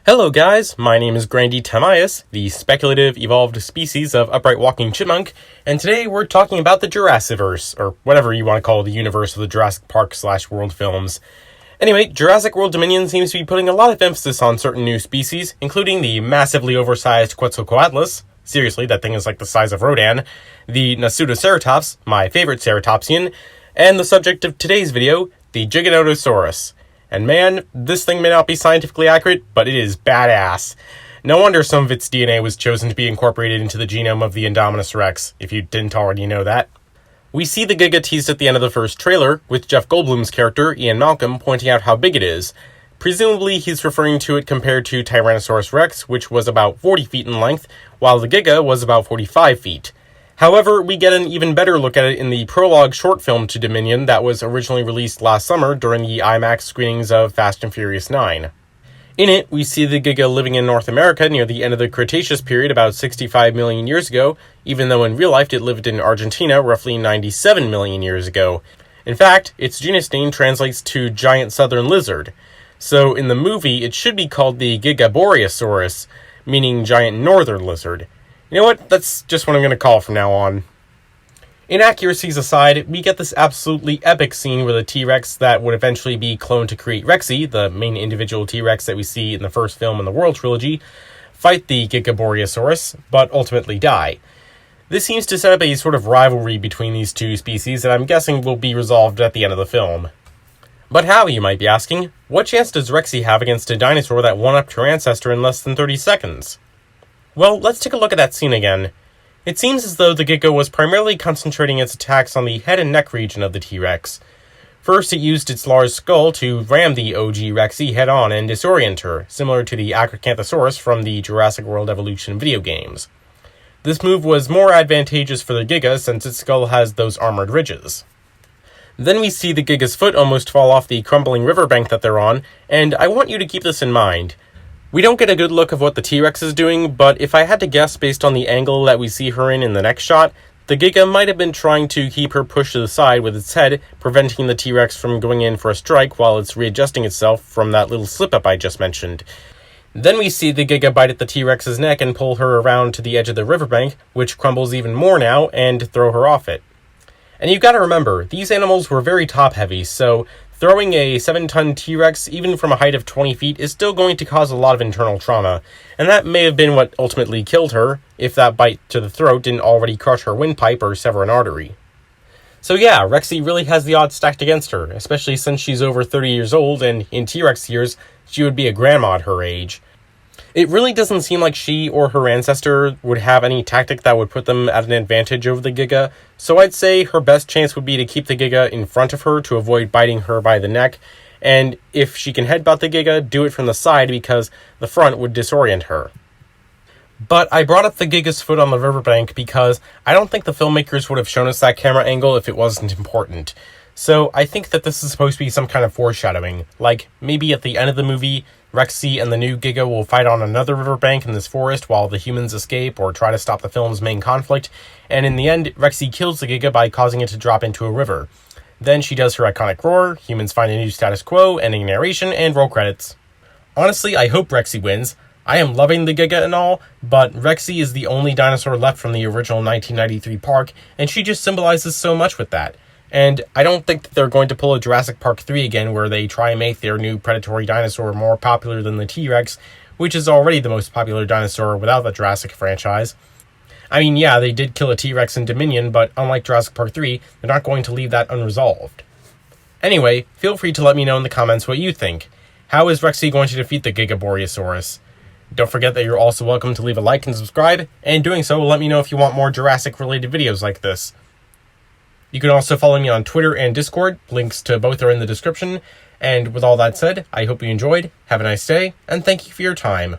Hello guys, my name is Grandy Tamias, the speculative evolved species of upright walking chipmunk, and today we're talking about the Jurassiverse, or whatever you want to call the universe of the Jurassic Park/World films. Anyway, Jurassic World Dominion seems to be putting a lot of emphasis on certain new species, including the massively oversized Quetzalcoatlus, seriously, that thing is like the size of Rodan, the Nasutoceratops, my favorite ceratopsian, and the subject of today's video, the Giganotosaurus. And man, this thing may not be scientifically accurate, but it is badass. No wonder some of its DNA was chosen to be incorporated into the genome of the Indominus Rex, if you didn't already know that. We see the Giga teased at the end of the first trailer, with Jeff Goldblum's character, Ian Malcolm, pointing out how big it is. Presumably, he's referring to it compared to Tyrannosaurus Rex, which was about 40 feet in length, while the Giga was about 45 feet. However, we get an even better look at it in the prologue short film to Dominion that was originally released last summer during the IMAX screenings of Fast and Furious 9. In it, we see the Giga living in North America near the end of the Cretaceous period about 65 million years ago, even though in real life it lived in Argentina roughly 97 million years ago. In fact, its genus name translates to giant southern lizard. So in the movie, it should be called the Gigaboriosaurus, meaning giant northern lizard. You know what? That's just what I'm going to call from now on. Inaccuracies aside, we get this absolutely epic scene where the T.rex that would eventually be cloned to create Rexy, the main individual T.rex that we see in the first film in the World Trilogy, fight the Gigaboriosaurus, but ultimately die. This seems to set up a sort of rivalry between these two species that I'm guessing will be resolved at the end of the film. But how, you might be asking? What chance does Rexy have against a dinosaur that one-upped her ancestor in less than 30 seconds? Well, let's take a look at that scene again. It seems as though the Giga was primarily concentrating its attacks on the head and neck region of the T-Rex. First, it used its large skull to ram the OG Rexy head-on and disorient her, similar to the Acrocanthosaurus from the Jurassic World Evolution video games. This move was more advantageous for the Giga since its skull has those armored ridges. Then we see the Giga's foot almost fall off the crumbling riverbank that they're on, and I want you to keep this in mind. We don't get a good look of what the T-Rex is doing, but if I had to guess based on the angle that we see her in the next shot, the Giga might have been trying to keep her pushed to the side with its head, preventing the T-Rex from going in for a strike while it's readjusting itself from that little slip-up I just mentioned. Then we see the Giga bite at the T-Rex's neck and pull her around to the edge of the riverbank, which crumbles even more now, and throw her off it. And you've got to remember, these animals were very top-heavy, so throwing a 7-ton T-Rex, even from a height of 20 feet, is still going to cause a lot of internal trauma, and that may have been what ultimately killed her, if that bite to the throat didn't already crush her windpipe or sever an artery. So yeah, Rexy really has the odds stacked against her, especially since she's over 30 years old, and in T-Rex years, she would be a grandma at her age. It really doesn't seem like she or her ancestor would have any tactic that would put them at an advantage over the Giga, so I'd say her best chance would be to keep the Giga in front of her to avoid biting her by the neck, and if she can headbutt the Giga, do it from the side because the front would disorient her. But I brought up the Giga's foot on the riverbank because I don't think the filmmakers would have shown us that camera angle if it wasn't important. So I think that this is supposed to be some kind of foreshadowing, like maybe at the end of the movie, Rexy and the new Giga will fight on another riverbank in this forest while the humans escape or try to stop the film's main conflict, and in the end, Rexy kills the Giga by causing it to drop into a river. Then she does her iconic roar, humans find a new status quo, ending narration, and roll credits. Honestly, I hope Rexy wins. I am loving the Giga and all, but Rexy is the only dinosaur left from the original 1993 park, and she just symbolizes so much with that. And I don't think that they're going to pull a Jurassic Park 3 again where they try and make their new predatory dinosaur more popular than the T-Rex, which is already the most popular dinosaur without the Jurassic franchise. I mean, yeah, they did kill a T-Rex in Dominion, but unlike Jurassic Park 3, they're not going to leave that unresolved. Anyway, feel free to let me know in the comments what you think. How is Rexy going to defeat the Gigaboriosaurus? Don't forget that you're also welcome to leave a like and subscribe, and doing so will let me know if you want more Jurassic-related videos like this. You can also follow me on Twitter and Discord, links to both are in the description, and with all that said, I hope you enjoyed, have a nice day, and thank you for your time.